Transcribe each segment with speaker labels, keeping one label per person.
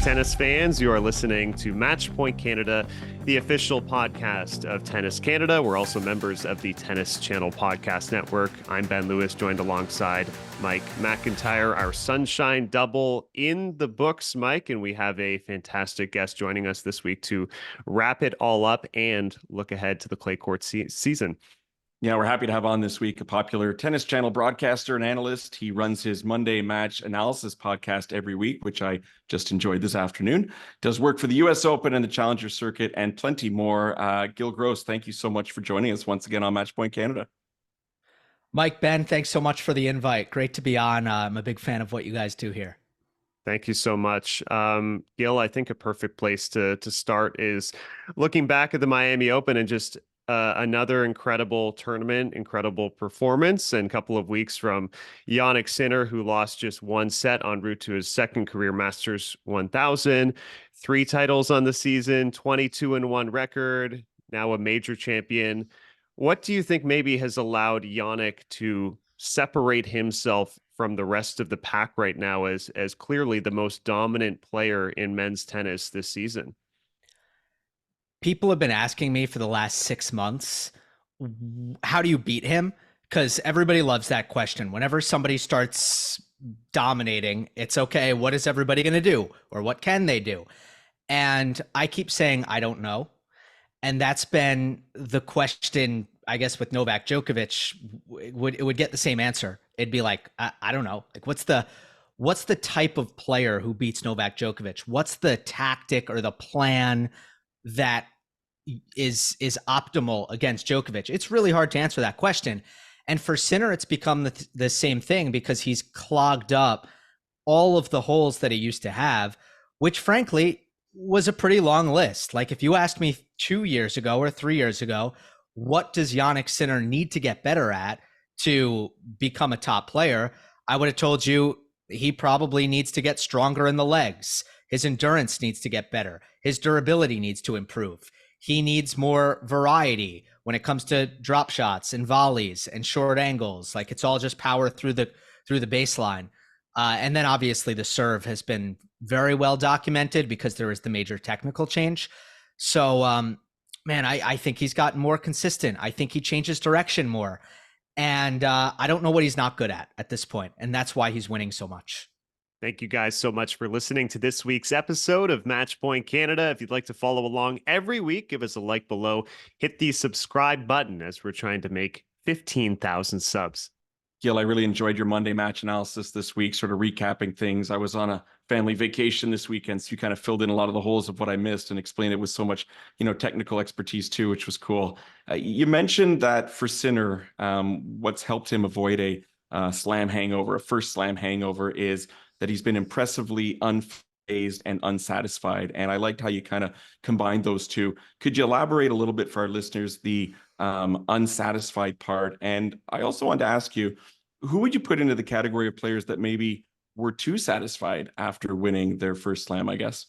Speaker 1: tennis fans. You are listening to Match Point Canada, the official podcast of Tennis Canada. We're also members of the Tennis Channel Podcast Network. I'm Ben Lewis, joined alongside Mike McIntyre, our Sunshine Double in the books, Mike, and we have a fantastic guest joining us this week to wrap it all up and look ahead to the clay court season.
Speaker 2: Yeah, we're happy to have on this week a popular Tennis Channel broadcaster and analyst. He runs his Monday Match Analysis podcast every week, which I just enjoyed this afternoon. Does work for the U.S. Open and the Challenger Circuit and plenty more. Gill Gross, thank you so much for joining us once again on Match Point Canada.
Speaker 3: Mike, Ben, thanks so much for the invite. Great to be on. I'm a big fan of what you guys do here.
Speaker 1: Thank you so much. Gill, I think a perfect place to start is looking back at the Miami Open and just another incredible tournament, incredible performance, and a couple of weeks from Jannik Sinner, who lost just one set en route to his second career Masters 1000, 3 titles on the season, 22-1 record, now a major champion. What do you think maybe has allowed Jannik to separate himself from the rest of the pack right now as clearly the most dominant player in men's tennis this season?
Speaker 3: People have been asking me for the last 6 months, how do you beat him? Because everybody loves that question. Whenever somebody starts dominating, it's okay, what is everybody going to do? Or what can they do? And I keep saying, I don't know. And that's been the question, I guess, with Novak Djokovic. It would get the same answer. It'd be like, I don't know. Like, what's the type of player who beats Novak Djokovic? What's the tactic or the plan that is optimal against Djokovic? It's really hard to answer that question. And for Sinner, it's become the same thing because he's clogged up all of the holes that he used to have, which frankly was a pretty long list. Like if you asked me 2 years ago or 3 years ago, what does Jannik Sinner need to get better at to become a top player? I would have told you he probably needs to get stronger in the legs. His endurance needs to get better. His durability needs to improve. He needs more variety when it comes to drop shots and volleys and short angles. Like it's all just power through the baseline. And then obviously the serve has been very well documented because there is the major technical change. So, man, I think he's gotten more consistent. I think he changes direction more. And I don't know what he's not good at this point. And that's why he's winning so much.
Speaker 1: Thank you guys so much for listening to this week's episode of Match Point Canada. If you'd like to follow along every week, give us a like below. Hit the subscribe button as we're trying to make 15,000 subs.
Speaker 2: Gill, I really enjoyed your Monday Match Analysis this week, sort of recapping things. I was on a family vacation this weekend, so you kind of filled in a lot of the holes of what I missed and explained it with so much, technical expertise too, which was cool. You mentioned that for Sinner, what's helped him avoid a slam hangover, a first slam hangover, is that he's been impressively unfazed and unsatisfied. And I liked how you kind of combined those two. Could you elaborate a little bit for our listeners, the unsatisfied part? And I also wanted to ask you, who would you put into the category of players that maybe were too satisfied after winning their first slam, I guess?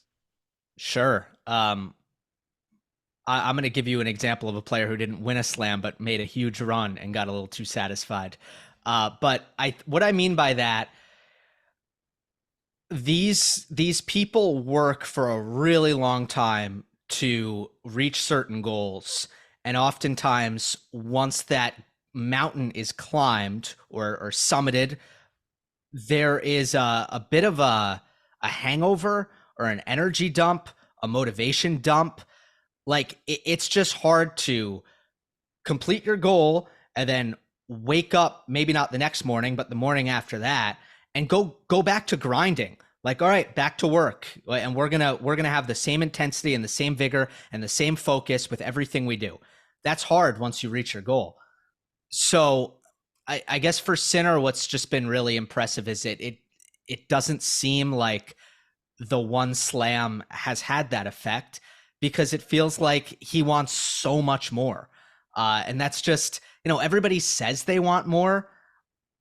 Speaker 3: Sure. I'm going to give you an example of a player who didn't win a slam, but made a huge run and got a little too satisfied. But what I mean by that, these people work for a really long time to reach certain goals. And oftentimes, once that mountain is climbed or summited, there is a bit of a hangover or an energy dump, a motivation dump. Like it's just hard to complete your goal and then wake up, maybe not the next morning, but the morning after that, and go back to grinding. Like, all right, back to work. And we're gonna have the same intensity and the same vigor and the same focus with everything we do. That's hard once you reach your goal. So I guess for Sinner, what's just been really impressive is it doesn't seem like the one slam has had that effect, because it feels like he wants so much more. And that's just, everybody says they want more,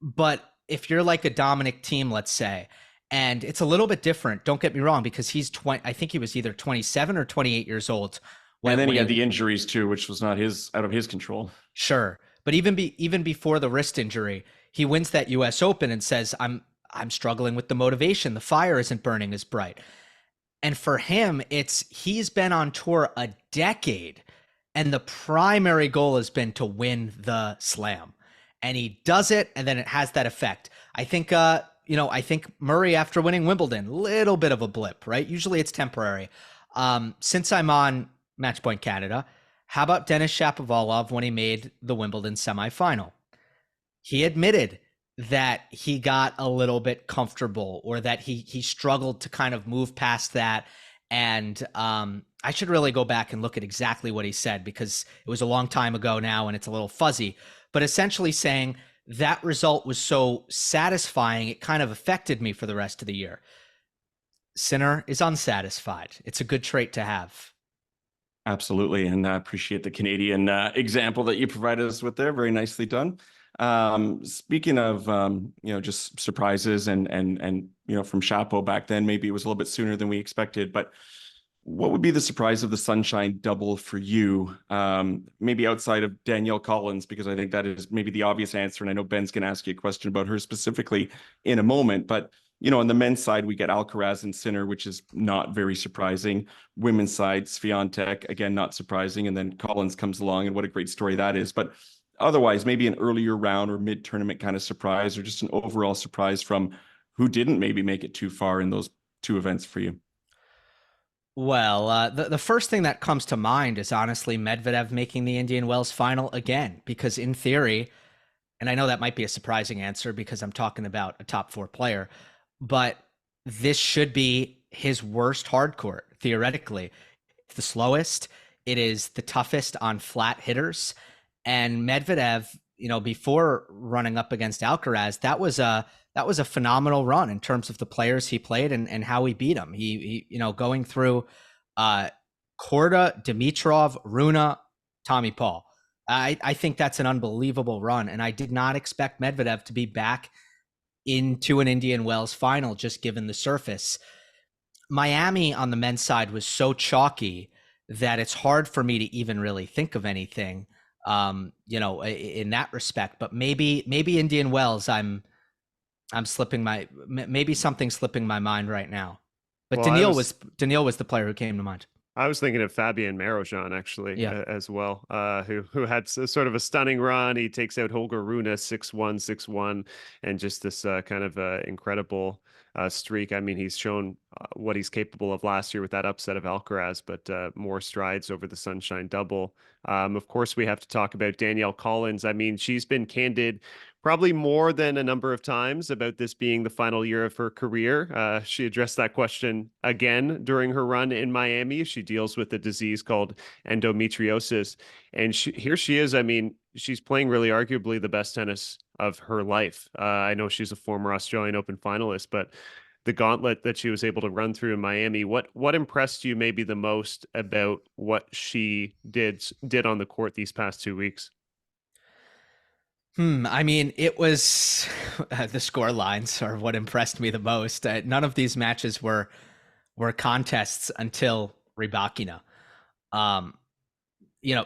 Speaker 3: but if you're like a Dominic team, let's say, and it's a little bit different, don't get me wrong, because he's I think he was either 27 or 28 years old.
Speaker 2: And then he had the injuries too, which was not out of his control.
Speaker 3: Sure. But even before the wrist injury, he wins that US Open and says, I'm struggling with the motivation. The fire isn't burning as bright. And for him, he's been on tour a decade, and the primary goal has been to win the slam. And he does it, and then it has that effect. I think I think Murray, after winning Wimbledon, little bit of a blip, right? Usually it's temporary. Since I'm on Matchpoint Canada, how about Denis Shapovalov when he made the Wimbledon semifinal? He admitted that he got a little bit comfortable, or that he struggled to kind of move past that. And I should really go back and look at exactly what he said, because it was a long time ago now and it's a little fuzzy. But essentially saying that result was so satisfying, it kind of affected me for the rest of the year. Sinner is unsatisfied. It's a good trait to have.
Speaker 2: Absolutely. And I appreciate the Canadian example that you provided us with there. Very nicely done. Speaking of, just surprises and from Chapo back then, maybe it was a little bit sooner than we expected, but what would be the surprise of the Sunshine Double for you? Maybe outside of Danielle Collins, because I think that is maybe the obvious answer. And I know Ben's going to ask you a question about her specifically in a moment, but on the men's side, we get Alcaraz and Sinner, which is not very surprising. Women's side, Swiatek, again, not surprising. And then Collins comes along, and what a great story that is. But otherwise, maybe an earlier round or mid-tournament kind of surprise, or just an overall surprise from who didn't maybe make it too far in those two events for you.
Speaker 3: Well, the first thing that comes to mind is honestly Medvedev making the Indian Wells final again, because in theory, and I know that might be a surprising answer because I'm talking about a top 4 player, but this should be his worst hard court, theoretically. It's the slowest. It is the toughest on flat hitters. And Medvedev, before running up against Alcaraz, that was a phenomenal run in terms of the players he played and how he beat him. He going through Korda, Dimitrov, Rune, Tommy Paul. I think that's an unbelievable run. And I did not expect Medvedev to be back into an Indian Wells final, just given the surface. Miami on the men's side was so chalky that it's hard for me to even really think of anything, in that respect. But maybe Indian Wells, I'm maybe something's slipping my mind right now. But Danielle was the player who came to mind.
Speaker 1: I was thinking of Fabien Marozsan actually, as well, who had sort of a stunning run. He takes out Holger Rune 6-1, 6-1, and just this kind of incredible streak. I mean, he's shown what he's capable of last year with that upset of Alcaraz, but more strides over the Sunshine Double. Of course, we have to talk about Danielle Collins. I mean, she's been candid probably more than a number of times about this being the final year of her career. She addressed that question again during her run in Miami. She deals with a disease called endometriosis. And here she is. I mean, she's playing really arguably the best tennis of her life. I know she's a former Australian Open finalist, but the gauntlet that she was able to run through in Miami, what impressed you maybe the most about what she did on the court these past 2 weeks?
Speaker 3: I mean, it was the score lines are what impressed me the most. None of these matches were contests until Rybakina.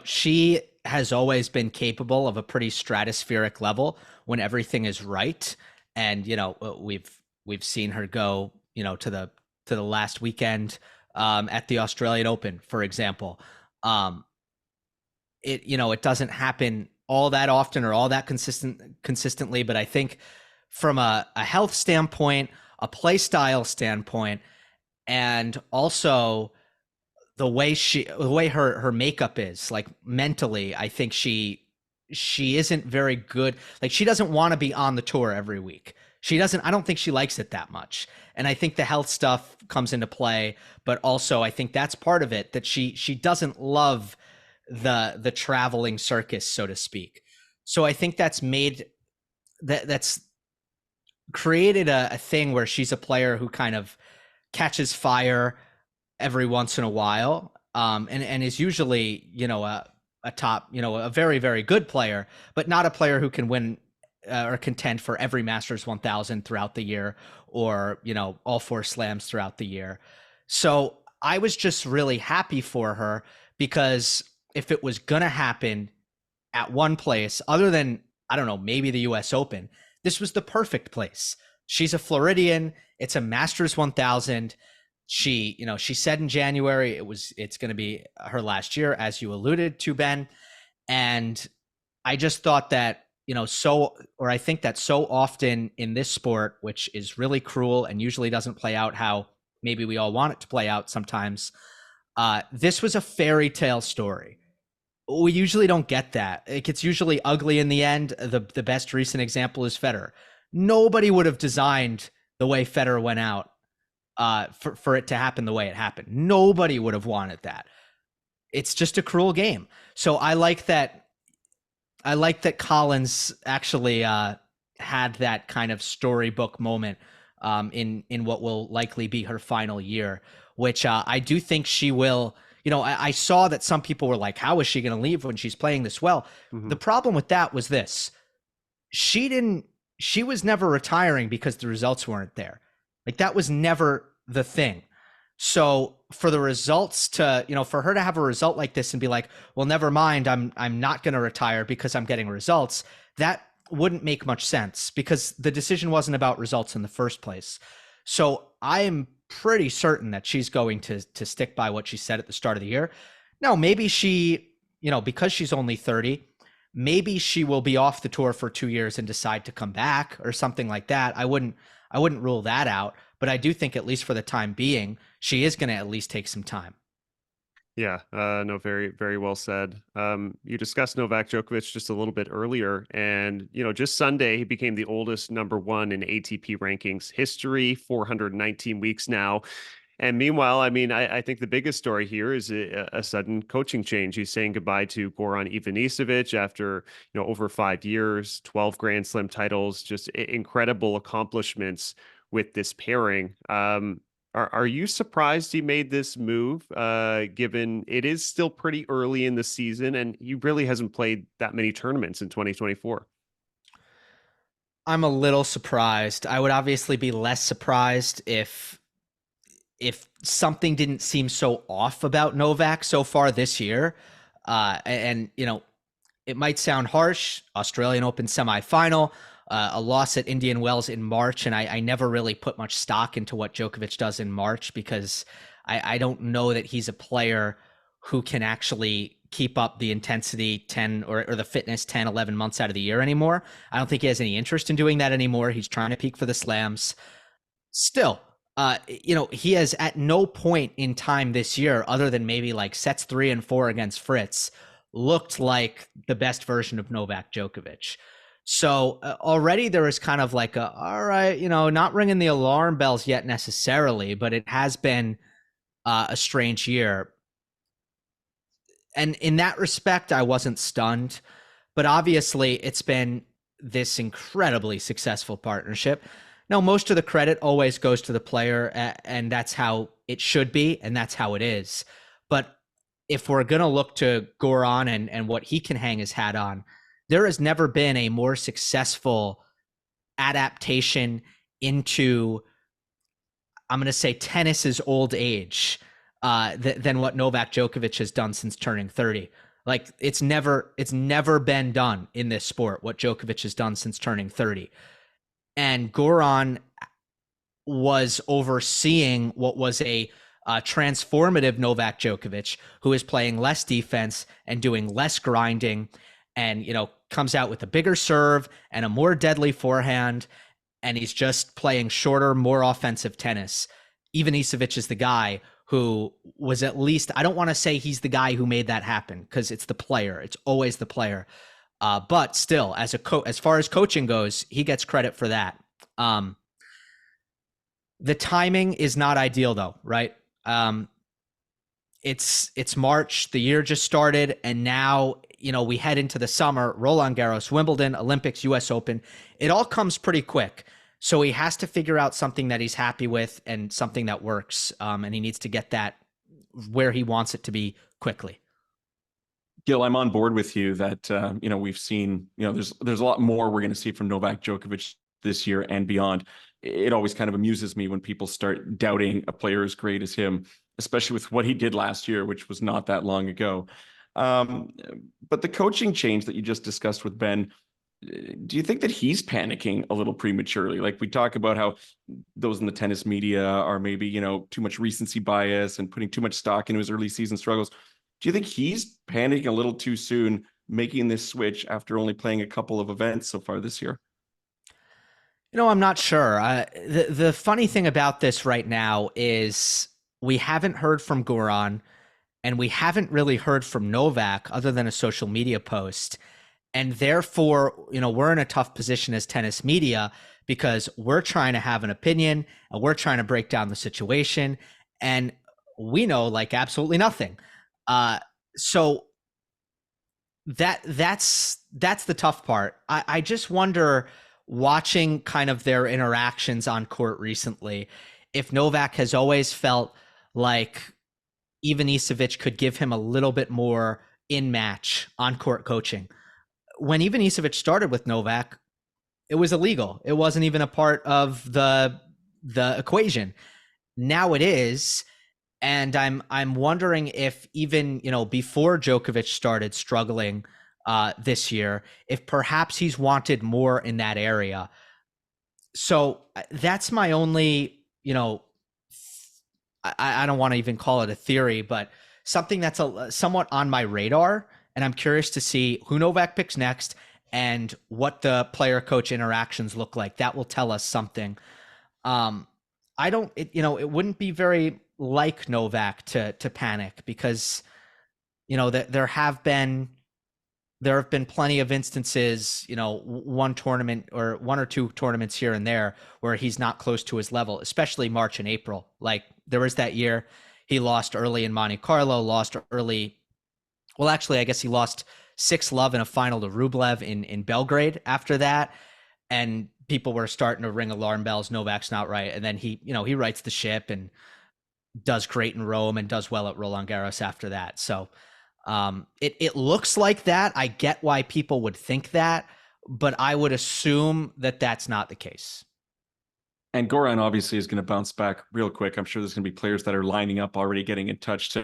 Speaker 3: She has always been capable of a pretty stratospheric level when everything is right. And, we've seen her go, to the last weekend at the Australian Open, for example. It doesn't happen all that often or all that consistently, but I think from a health standpoint, a play style standpoint, and also the way her makeup is, like mentally, I think she isn't very good. Like, she doesn't want to be on the tour every week. I don't think she likes it that much. And I think the health stuff comes into play, but also I think that's part of it, that she doesn't love the traveling circus, so to speak. So I think that's created a thing where she's a player who kind of catches fire every once in a while, and is usually, a top, a very, very good player, but not a player who can win or contend for every Masters 1000 throughout the year, or, all 4 slams throughout the year. So I was just really happy for her, because if it was going to happen at one place other than, I don't know, maybe the US Open, this was the perfect place. She's a Floridian. It's a Masters 1000. she said in January it's going to be her last year, as you alluded to, Ben. And I just thought that, I think that so often in this sport, which is really cruel and usually doesn't play out how maybe we all want it to play out sometimes, this was a fairy tale story. We usually don't get that. It gets usually ugly in the end. The best recent example is Federer. Nobody would have designed the way Federer went out for it to happen the way it happened. Nobody would have wanted that. It's just a cruel game. So I like that Collins actually had that kind of storybook moment in what will likely be her final year, which I do think she will. I saw that some people were like, how is she going to leave when she's playing this well? Mm-hmm. The problem with that was this. She was never retiring because the results weren't there. Like, that was never the thing. So for the results to, for her to have a result like this and be like, well, never mind, I'm not going to retire because I'm getting results, that wouldn't make much sense because the decision wasn't about results in the first place. So I am pretty certain that she's going to stick by what she said at the start of the year. Now, maybe she, because she's only 30, maybe she will be off the tour for 2 years and decide to come back or something like that. I wouldn't rule that out, but I do think, at least for the time being, she is going to at least take some time.
Speaker 1: Yeah, no, very, very well said. You discussed Novak Djokovic just a little bit earlier, and, just Sunday, he became the oldest number one in ATP rankings history, 419 weeks now. And meanwhile, I think the biggest story here is a sudden coaching change. He's saying goodbye to Goran Ivanisevic after, over 5 years, 12 Grand Slam titles, just incredible accomplishments with this pairing. Are you surprised he made this move, given it is still pretty early in the season and he really hasn't played that many tournaments in 2024?
Speaker 3: I'm a little surprised. I would obviously be less surprised if something didn't seem so off about Novak so far this year. It might sound harsh, Australian Open semifinal, a loss at Indian Wells in March, and I never really put much stock into what Djokovic does in March because I don't know that he's a player who can actually keep up the intensity 10 or the fitness 10, 11 months out of the year anymore. I don't think he has any interest in doing that anymore. He's trying to peak for the slams. Still, he has at no point in time this year, other than maybe like sets 3 and 4 against Fritz, looked like the best version of Novak Djokovic. So already there is kind of like all right, not ringing the alarm bells yet necessarily, but it has been a strange year. And in that respect, I wasn't stunned, but obviously it's been this incredibly successful partnership. Now, most of the credit always goes to the player, and that's how it should be, and that's how it is. But if we're going to look to Goran and what he can hang his hat on, there has never been a more successful adaptation into, I'm going to say, tennis's old age than what Novak Djokovic has done since turning 30. Like, it's never been done in this sport, what Djokovic has done since turning 30. And Goran was overseeing what was a transformative Novak Djokovic, who is playing less defense and doing less grinding, and comes out with a bigger serve and a more deadly forehand, and he's just playing shorter, more offensive tennis. Ivanisevic is the guy who was, at least, I don't want to say he's the guy who made that happen, because it's the player. It's always the player. But still, as far as coaching goes, he gets credit for that. The timing is not ideal, though, right? It's March, the year just started, and now we head into the summer. Roland Garros, Wimbledon, Olympics, U.S. Open. It all comes pretty quick. So he has to figure out something that he's happy with and something that works, and he needs to get that where he wants it to be quickly.
Speaker 2: Gill, I'm on board with you that, we've seen, there's a lot more we're going to see from Novak Djokovic this year and beyond. It always kind of amuses me when people start doubting a player as great as him, especially with what he did last year, which was not that long ago. But the coaching change that you just discussed with Ben, Do you think that he's panicking a little prematurely? Like we talk about how those in the tennis media are maybe, too much recency bias and putting too much stock into his early season struggles. Do you think he's panicking a little too soon, making this switch after only playing a couple of events so far this year?
Speaker 3: I'm not sure. The funny thing about this right now is we haven't heard from Goran, and we haven't really heard from Novak other than a social media post. And therefore, we're in a tough position as tennis media because we're trying to have an opinion and we're trying to break down the situation. And we know like absolutely nothing. So that's the tough part. I just wonder, watching kind of their interactions on court recently, if Novak has always felt like Ivanisevic could give him a little bit more in-match on-court coaching. When Ivanisevic started with Novak, it was illegal. It wasn't even a part of the equation. Now it is, and I'm wondering if even before Djokovic started struggling this year, if perhaps he's wanted more in that area. So that's my only I don't want to even call it a theory, but something that's somewhat on my radar. And I'm curious to see who Novak picks next and what the player coach interactions look like. That will tell us something. It wouldn't be very like Novak to panic because, there have been plenty of instances, one tournament or one or two tournaments here and there where he's not close to his level, especially March and April. Like there was that year he lost early in Monte Carlo, lost early. Well, actually, I guess he lost 6-love in a final to Rublev in Belgrade after that. And people were starting to ring alarm bells. Novak's not right. And then he rights the ship and does great in Rome and does well at Roland Garros after that. So it looks like that. I get why people would think that, but I would assume that that's not the case.
Speaker 2: And Goran obviously is going to bounce back real quick. I'm sure there's going to be players that are lining up already, getting in touch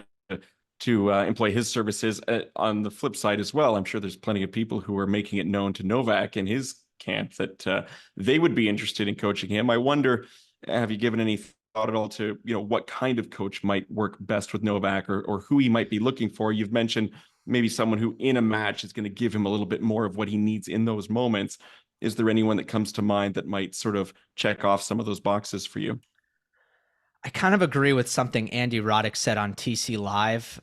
Speaker 2: to employ his services. On the flip side as well, I'm sure there's plenty of people who are making it known to Novak in his camp that they would be interested in coaching him. I wonder, have you given any thought at all to what kind of coach might work best with Novak, or who he might be looking for? You've mentioned maybe someone who in a match is going to give him a little bit more of what he needs in those moments. Is there anyone that comes to mind that might sort of check off some of those boxes for you?
Speaker 3: I kind of agree with something Andy Roddick said on TC Live.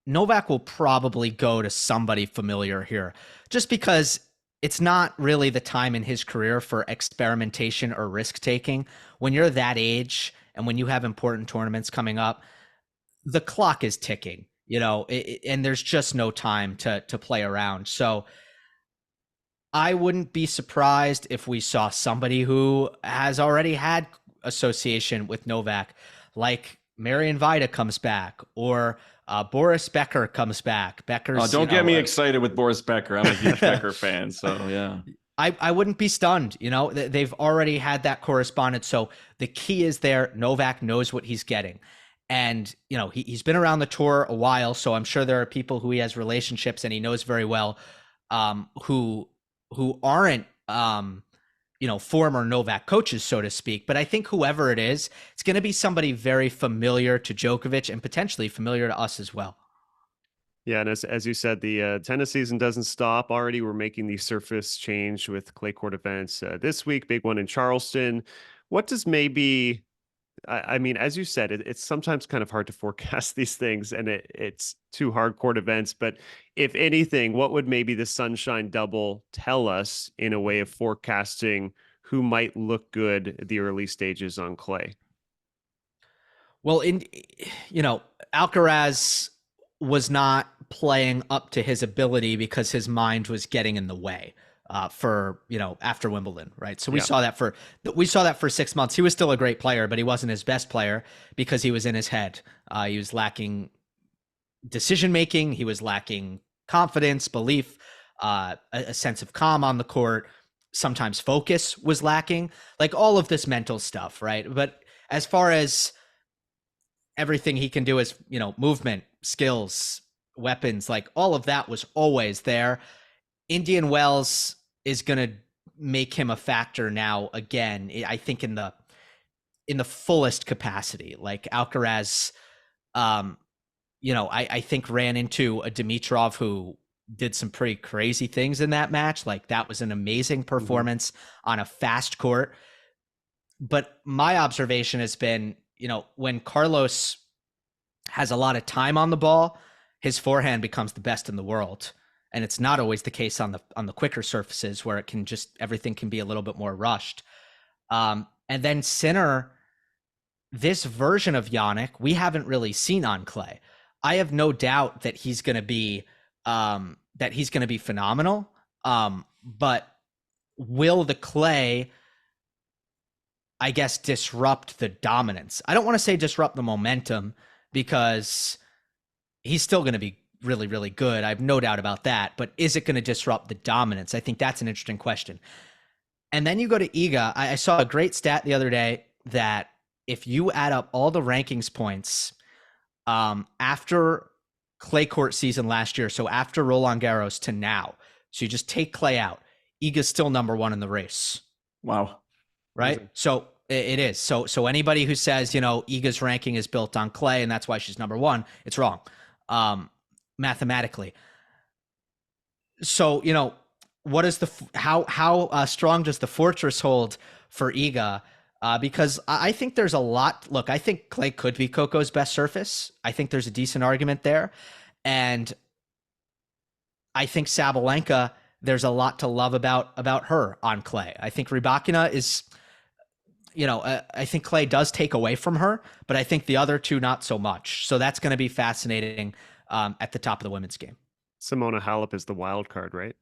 Speaker 3: Novak will probably go to somebody familiar here just because it's not really the time in his career for experimentation or risk taking. When you're that age and when you have important tournaments coming up, the clock is ticking, and there's just no time to play around. So I wouldn't be surprised if we saw somebody who has already had association with Novak, like Marian Vida comes back, or Boris Becker comes back. Becker's
Speaker 2: don't get me excited with Boris Becker. I'm a huge Becker fan, so yeah.
Speaker 3: I wouldn't be stunned. They've already had that correspondence. So the key is there. Novak knows what he's getting. And, he's been around the tour a while, so I'm sure there are people who he has relationships and he knows very well who aren't, former Novak coaches, so to speak. But I think whoever it is, it's going to be somebody very familiar to Djokovic and potentially familiar to us as well.
Speaker 1: Yeah, and as you said, the tennis season doesn't stop. Already, we're making the surface change with clay court events this week. Big one in Charleston. What does maybe? I mean, as you said, it's sometimes kind of hard to forecast these things, and it's two hard court events. But if anything, what would maybe the Sushine Double tell us in a way of forecasting who might look good at the early stages on clay?
Speaker 3: Well, Alcaraz was not playing up to his ability because his mind was getting in the way after Wimbledon, right? So we saw that for 6 months. He was still a great player, but he wasn't his best player because he was in his head. He was lacking decision making. He was lacking confidence, belief, a sense of calm on the court. Sometimes focus was lacking, like all of this mental stuff, right? But as far as everything he can do is, movement, skills, weapons, like all of that was always there. Indian Wells is going to make him a factor now again. I think in the fullest capacity. Like Alcaraz, I think ran into a Dimitrov who did some pretty crazy things in that match. Like that was an amazing performance on a fast court. But my observation has been, when Carlos has a lot of time on the ball, his forehand becomes the best in the world. And it's not always the case on the quicker surfaces where it can just, everything can be a little bit more rushed. And then Sinner, this version of Jannik, we haven't really seen on clay. I have no doubt that he's going to be phenomenal. But will the clay, I guess, disrupt the dominance? I don't want to say disrupt the momentum, because he's still going to be really, really good. I have no doubt about that. But is it going to disrupt the dominance? I think that's an interesting question. And then you go to Iga. I saw a great stat the other day that if you add up all the rankings points after clay court season last year, so after Roland Garros to now, so you just take clay out, Iga's still number one in the race.
Speaker 2: Wow.
Speaker 3: Right? Amazing. So it is. So anybody who says, Iga's ranking is built on clay and that's why she's number one, it's wrong. Mathematically. So, what is how strong does the fortress hold for Iga? Because I think there's a lot. Look, I think clay could be Coco's best surface. I think there's a decent argument there. And I think Sabalenka, there's a lot to love about her on clay. I think Rybakina is, I think clay does take away from her, but I think the other two, not so much. So that's going to be fascinating at the top of the women's game.
Speaker 1: Simona Halep is the wild card, right?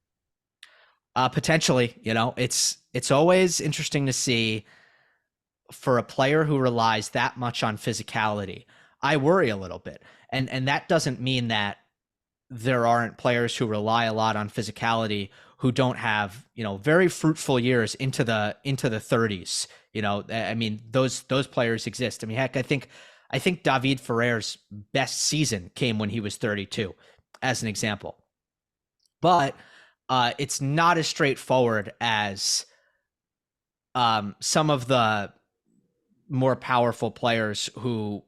Speaker 3: Potentially, it's always interesting to see for a player who relies that much on physicality. I worry a little bit. And that doesn't mean that there aren't players who rely a lot on physicality who don't have, very fruitful years into the 30s. I mean, those players exist. I mean, heck, I think David Ferrer's best season came when he was 32, as an example. But it's not as straightforward as some of the more powerful players who,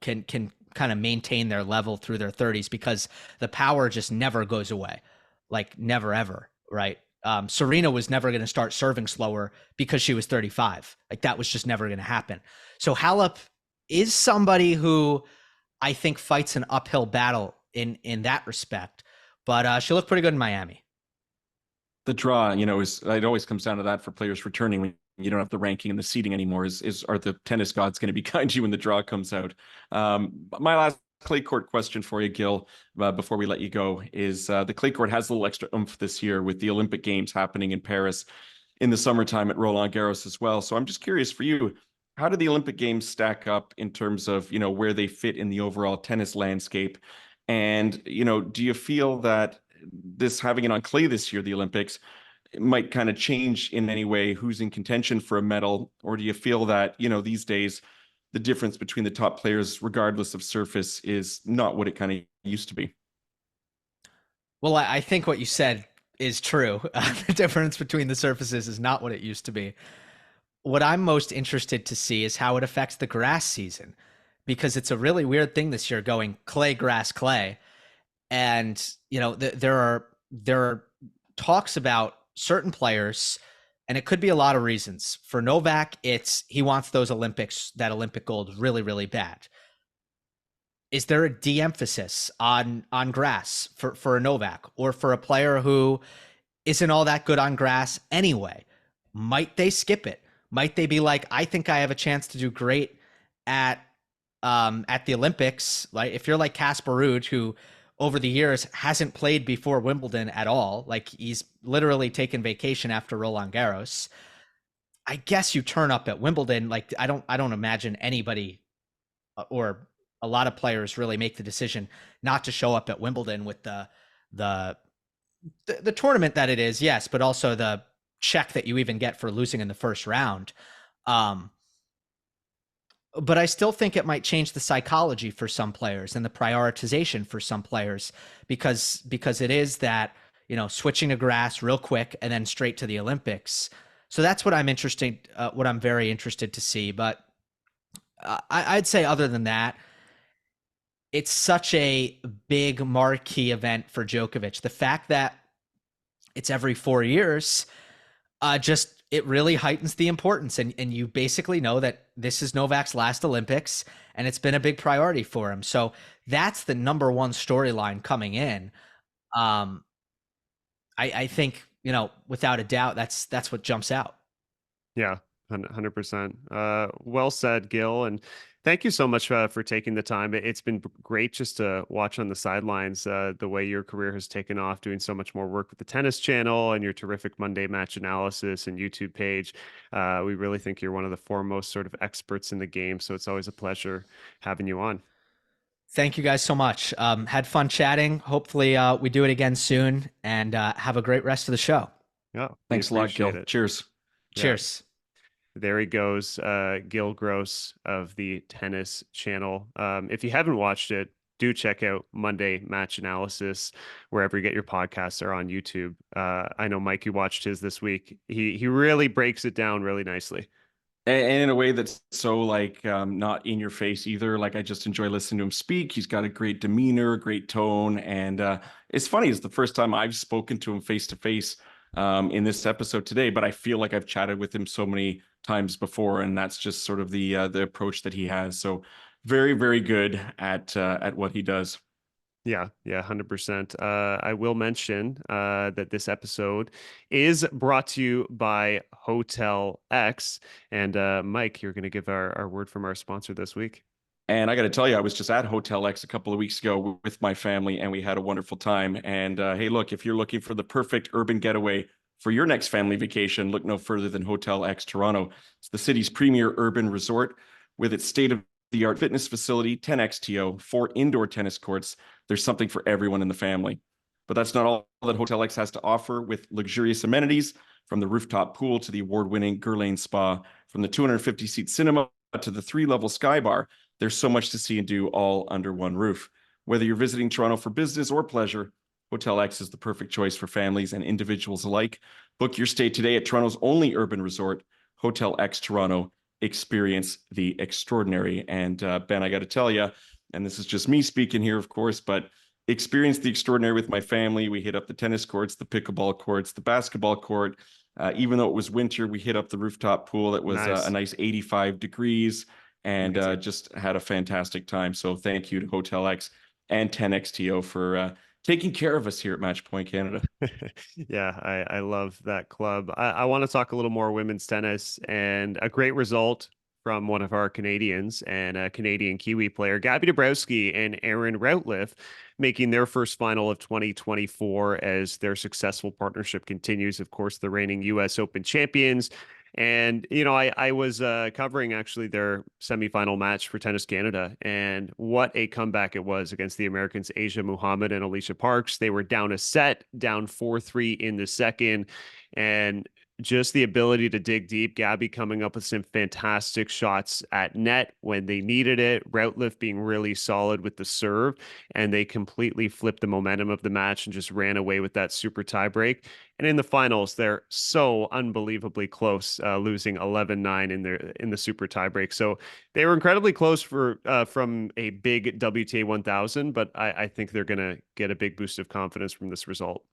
Speaker 3: can kind of maintain their level through their 30s, because the power just never goes away. Like never, ever. Right. Serena was never going to start serving slower because she was 35. Like that was just never going to happen. So Halep is somebody who I think fights an uphill battle in that respect, but she looked pretty good in Miami.
Speaker 2: The draw, it always comes down to that for players returning when you don't have the ranking and the seeding anymore. Are the tennis gods going to be kind to you when the draw comes out? My last clay court question for you, Gill, before we let you go, is the clay court has a little extra oomph this year with the Olympic Games happening in Paris in the summertime at Roland Garros as well. So I'm just curious for you, how do the Olympic Games stack up in terms of, where they fit in the overall tennis landscape? And, do you feel that this having it on clay this year, the Olympics, might kind of change in any way who's in contention for a medal? Or do you feel that, these days, the difference between the top players, regardless of surface, is not what it kind of used to be?
Speaker 3: Well, I think what you said is true. The difference between the surfaces is not what it used to be. What I'm most interested to see is how it affects the grass season, because it's a really weird thing this year going clay, grass, clay. And, there are talks about certain players, and it could be a lot of reasons. For Novak, it's he wants that Olympic gold really, really bad. Is there a de-emphasis on grass for a Novak, or for a player who isn't all that good on grass anyway? Might they skip it? Might they be like, I think I have a chance to do great at the Olympics? Like if you're like Casper Ruud, who over the years hasn't played before Wimbledon at all, like he's literally taken vacation after Roland Garros, I guess you turn up at Wimbledon. Like I don't imagine anybody or a lot of players really make the decision not to show up at Wimbledon with the tournament that it is, yes, but also the check that you even get for losing in the first round. But I still think it might change the psychology for some players and the prioritization for some players, because it is that, switching to grass real quick and then straight to the Olympics. So that's what I'm interested, what I'm very interested to see. But I'd say other than that, it's such a big marquee event for Djokovic. The fact that it's every 4 years, it really heightens the importance. And you basically know that this is Novak's last Olympics, and it's been a big priority for him. So that's the number one storyline coming in. I think, without a doubt, that's what jumps out.
Speaker 1: Yeah, 100%. Well said, Gill. And thank you so much for taking the time. It's been great just to watch on the sidelines the way your career has taken off, doing so much more work with the Tennis Channel and your terrific Monday Match Analysis and YouTube page. We really think you're one of the foremost sort of experts in the game. So it's always a pleasure having you on.
Speaker 3: Thank you guys so much. Had fun chatting. Hopefully we do it again soon, and have a great rest of the show.
Speaker 1: Yeah.
Speaker 2: Thanks a lot, Gill. Cheers.
Speaker 3: Cheers.
Speaker 1: There he goes, Gill Gross of the Tennis Channel. If you haven't watched it, do check out Monday Match Analysis wherever you get your podcasts, or on YouTube. I know Mike, you watched his this week. He really breaks it down really nicely.
Speaker 2: And in a way that's so not in your face either. Like, I just enjoy listening to him speak. He's got a great demeanor, great tone. And it's funny, it's the first time I've spoken to him face to face in this episode today, but I feel like I've chatted with him so many times before, and that's just sort of the approach that he has. So very, very good at what he does.
Speaker 1: Yeah, 100%. I will mention that this episode is brought to you by Hotel X. And Mike, you're going to give our word from our sponsor this week.
Speaker 2: And I got to tell you, I was just at Hotel X a couple of weeks ago with my family, and we had a wonderful time. And hey, look, if you're looking for the perfect urban getaway for your next family vacation, look no further than Hotel X Toronto. It's the city's premier urban resort with its state-of-the-art fitness facility, 10XTO, 4 indoor tennis courts. There's something for everyone in the family. But that's not all that Hotel X has to offer, with luxurious amenities from the rooftop pool to the award-winning Guerlain Spa, from the 250-seat cinema to the 3-level Sky Bar. There's so much to see and do all under one roof. Whether you're visiting Toronto for business or pleasure, Hotel X is the perfect choice for families and individuals alike. Book your stay today at Toronto's only urban resort, Hotel X Toronto. Experience the extraordinary. And Ben, I got to tell you, and this is just me speaking here, of course, but experience the extraordinary with my family. We hit up the tennis courts, the pickleball courts, the basketball court. Even though it was winter, we hit up the rooftop pool. It was a nice 85 degrees, and just had a fantastic time. So thank you to Hotel X and 10XTO for taking care of us here at Match Point Canada.
Speaker 1: Yeah, I love that club. I want to talk a little more women's tennis, and a great result from one of our Canadians, and a Canadian Kiwi player, Gaby Dabrowski and Erin Routliffe, making their first final of 2024 as their successful partnership continues. Of course, the reigning U.S. Open champions. And, I was covering actually their semifinal match for Tennis Canada, and what a comeback it was against the Americans, Asia Muhammad and Alicia Parks. They were down a set, down 4-3 in the second, and just the ability to dig deep. Gaby coming up with some fantastic shots at net when they needed it. Routliffe being really solid with the serve, and they completely flipped the momentum of the match and just ran away with that super tie break. And in the finals, they're so unbelievably close, losing 11-9 in the super tie break. So they were incredibly close from a big WTA 1000, but I think they're going to get a big boost of confidence from this result.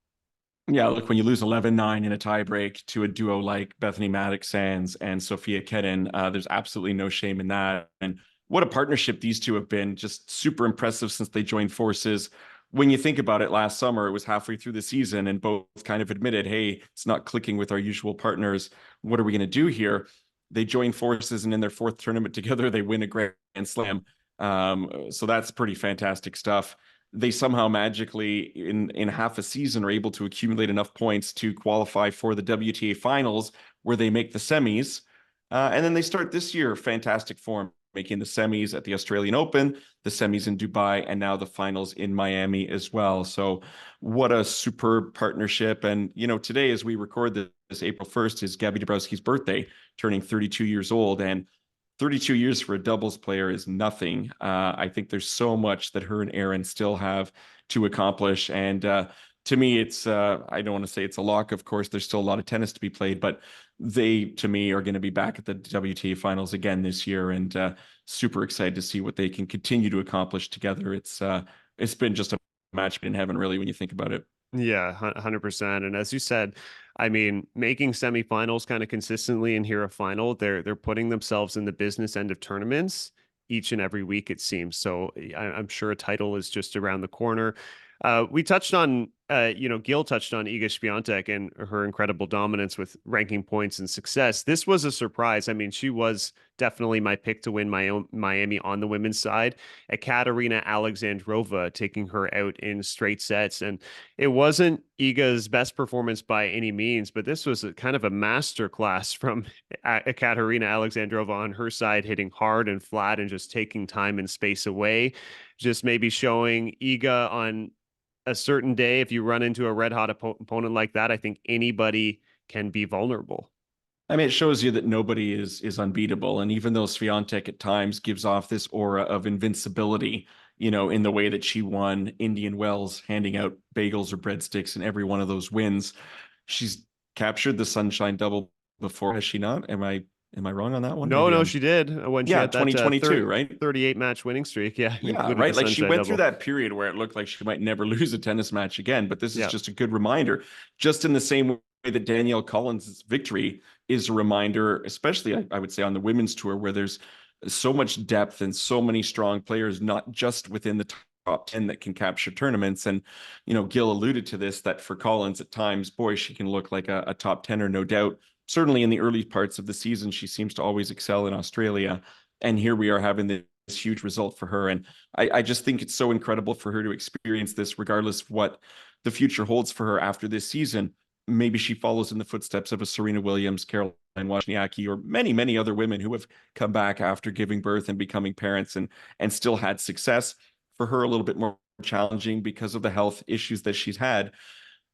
Speaker 2: Yeah, look, when you lose 11-9 in a tiebreak to a duo like Bethany Maddox-Sands and Sofia Kenin, there's absolutely no shame in that. And what a partnership these two have been, just super impressive since they joined forces. When you think about it, last summer, it was halfway through the season and both kind of admitted, hey, it's not clicking with our usual partners. What are we going to do here? They join forces, and in their 4th tournament together, they win a Grand Slam. So that's pretty fantastic stuff. They somehow magically in half a season are able to accumulate enough points to qualify for the WTA finals, where they make the semis. And then they start this year, fantastic form, making the semis at the Australian Open, the semis in Dubai, and now the finals in Miami as well. So what a superb partnership. And, today, as we record this April 1st, is Gaby Dabrowski's birthday, turning 32 years old. And 32 years for a doubles player is nothing. I think there's so much that her and Erin still have to accomplish. And to me, it's I don't want to say it's a lock. Of course, there's still a lot of tennis to be played, but they, to me, are going to be back at the WTA finals again this year, and super excited to see what they can continue to accomplish together. It's been just a match made in heaven, really, when you think about it.
Speaker 1: Yeah, 100%. And as you said, I mean, making semifinals kind of consistently and here a final, they're putting themselves in the business end of tournaments each and every week, it seems. So I'm sure a title is just around the corner. We touched on, Gill touched on Iga Swiatek and her incredible dominance with ranking points and success. This was a surprise. I mean, she was definitely my pick to win my own Miami on the women's side. Ekaterina Alexandrova taking her out in straight sets. And it wasn't Iga's best performance by any means, but this was a kind of a master class from Ekaterina Alexandrova on her side, hitting hard and flat and just taking time and space away. Just maybe showing Iga on a certain day, if you run into a red hot opponent like that, I think anybody can be vulnerable.
Speaker 2: I mean, it shows you that nobody is unbeatable. And even though Swiatek at times gives off this aura of invincibility, in the way that she won Indian Wells, handing out bagels or breadsticks in every one of those wins, she's captured the Sunshine Double before, has she not? Am I wrong on that one?
Speaker 1: No, she did when she had that
Speaker 2: 2022, right?
Speaker 1: 38 match winning streak. Yeah,
Speaker 2: yeah, right. Like she went through that period where it looked like she might never lose a tennis match again. But this is just a good reminder, just in the same way that Danielle Collins' victory is a reminder, especially I would say on the women's tour, where there's so much depth and so many strong players, not just within the top 10 that can capture tournaments. And, Gill alluded to this, that for Collins at times, boy, she can look like a top 10er, no doubt. Certainly in the early parts of the season, she seems to always excel in Australia. And here we are having this huge result for her. And I just think it's so incredible for her to experience this, regardless of what the future holds for her after this season. Maybe she follows in the footsteps of a Serena Williams, Caroline Wozniacki, or many, many other women who have come back after giving birth and becoming parents and still had success. For her, a little bit more challenging because of the health issues that she's had.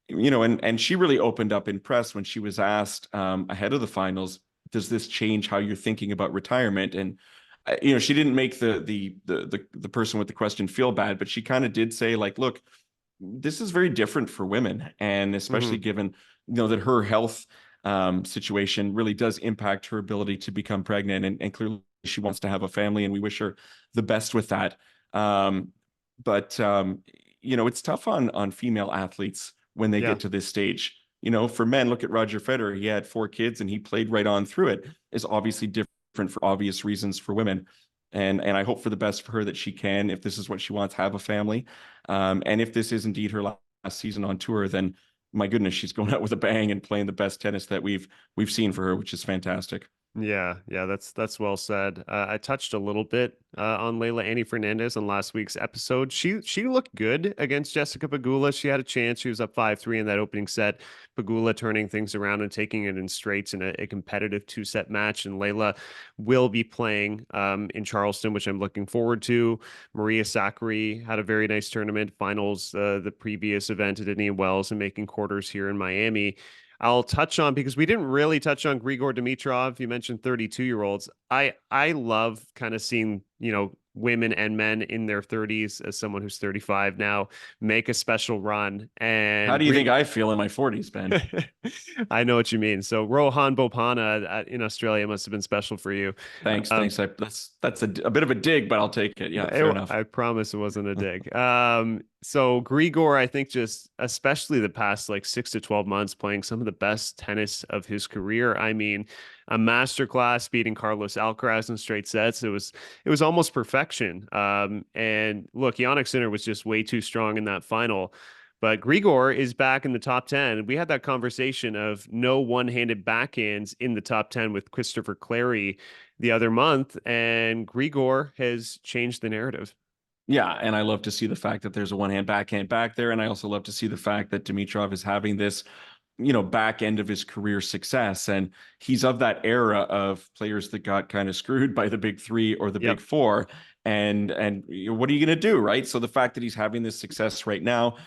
Speaker 2: And she really opened up in press when she was asked ahead of the finals, does this change how you're thinking about retirement? And she didn't make the person with the question feel bad, but she kind of did say, like, look, this is very different for women, and especially given that her health situation really does impact her ability to become pregnant, and clearly she wants to have a family, and we wish her the best with that. But it's tough on female athletes when they get to this stage. For men, look at Roger Federer. He had 4 kids and he played right on through it. Is obviously different for obvious reasons for women. And I hope for the best for her that she can, if this is what she wants, have a family. And if this is indeed her last season on tour, then my goodness, she's going out with a bang and playing the best tennis that we've seen for her, which is fantastic.
Speaker 1: Yeah, that's well said. I touched a little bit on Leylah Annie Fernandez on last week's episode. She looked good against Jessica Pegula. She had a chance. She was up 5-3 in that opening set. Pegula turning things around and taking it in straights in a competitive 2-set match. And Leylah will be playing in Charleston, which I'm looking forward to. Maria Sakkari had a very nice tournament finals the previous event at Indian Wells and making quarters here in Miami. I'll touch on, because we didn't really touch on Grigor Dimitrov. You mentioned 32-year-olds. I love kind of seeing, women and men in their 30s, as someone who's 35 now, make a special run. And
Speaker 2: how do you think I feel in my 40s, Ben?
Speaker 1: I know what you mean. So Rohan Bopana in Australia must have been special for you.
Speaker 2: Thanks. That's a bit of a dig, but I'll take it. Yeah, fair enough.
Speaker 1: I promise it wasn't a dig. So Grigor, I think, just especially the past 6 to 12 months, playing some of the best tennis of his career. I mean, a masterclass, beating Carlos Alcaraz in straight sets. It was almost perfection. And look, Jannik Sinner was just way too strong in that final. But Grigor is back in the top 10. We had that conversation of no one-handed backhands in the top 10 with Christopher Clarey the other month, and Grigor has changed the narrative.
Speaker 2: Yeah, and I love to see the fact that there's a one-hand backhand back there, and I also love to see the fact that Dimitrov is having this back end of his career success. And he's of that era of players that got kind of screwed by the big 3 or the big 4. And what are you going to do, right? So the fact that he's having this success right now,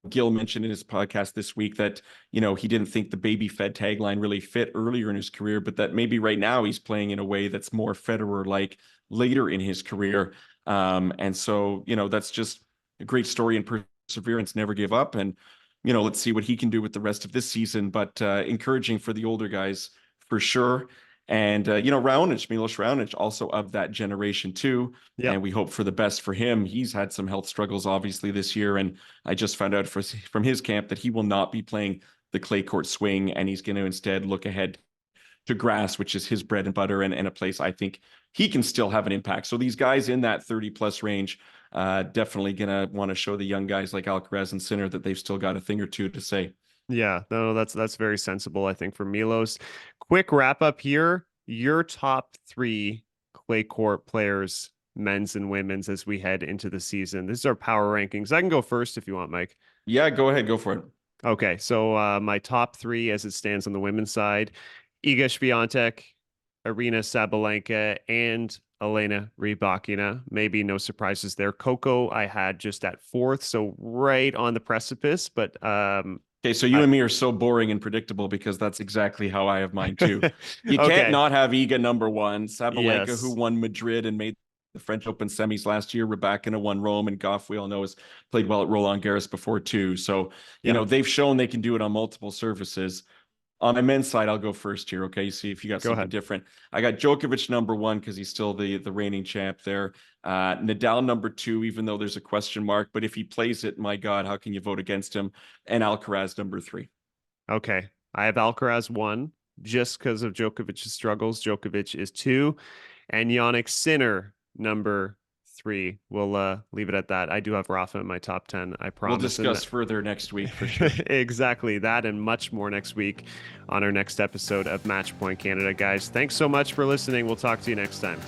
Speaker 2: Gill mentioned in his podcast this week that, he didn't think the baby fed tagline really fit earlier in his career, but that maybe right now he's playing in a way that's more Federer-like later in his career. And so, that's just a great story and perseverance, never give up. And, let's see what he can do with the rest of this season. But encouraging for the older guys for sure. And, Milos Raonic, also of that generation too.
Speaker 1: Yep.
Speaker 2: And we hope for the best for him. He's had some health struggles, obviously, this year. And I just found out from his camp that he will not be playing the clay court swing, and he's going to instead look ahead to grass, which is his bread and butter, and a place I think he can still have an impact. So these guys in that 30+ range, definitely going to want to show the young guys like Alcaraz and Sinner that they've still got a thing or two to say.
Speaker 1: Yeah, no, that's very sensible, I think, for Milos. Quick wrap up here. Your top 3 clay court players, men's and women's, as we head into the season. This is our power rankings. I can go first if you want, Mike.
Speaker 2: Yeah, go ahead. Go for it.
Speaker 1: Okay, so my top 3 as it stands on the women's side: Iga Swiatek, Aryna Sabalenka, and Elena Rybakina. Maybe no surprises there. Coco I had just at 4th, so right on the precipice, but
Speaker 2: okay, so you and me are so boring and predictable because that's exactly how I have mine too. You can't not have Iga number 1, Sabalenka,
Speaker 1: Yes.
Speaker 2: who won Madrid and made the French Open semis last year. Rybakina won Rome, and Goff, we all know, has played well at Roland Garros before too. So, they've shown they can do it on multiple surfaces. On the men's side, I'll go first here. Okay, see if you got something different. I got Djokovic number 1 because he's still the reigning champ there. Nadal number 2, even though there's a question mark, but if he plays it, my God, how can you vote against him? And Alcaraz number 3.
Speaker 1: Okay, I have Alcaraz 1 just because of Djokovic's struggles. Djokovic is 2, and Jannik Sinner number 3. We'll leave it at that. I do have Rafa in my top 10. I promise.
Speaker 2: We'll discuss further next week for sure.
Speaker 1: Exactly that and much more next week on our next episode of Match Point Canada. Guys, thanks so much for listening. We'll talk to you next time.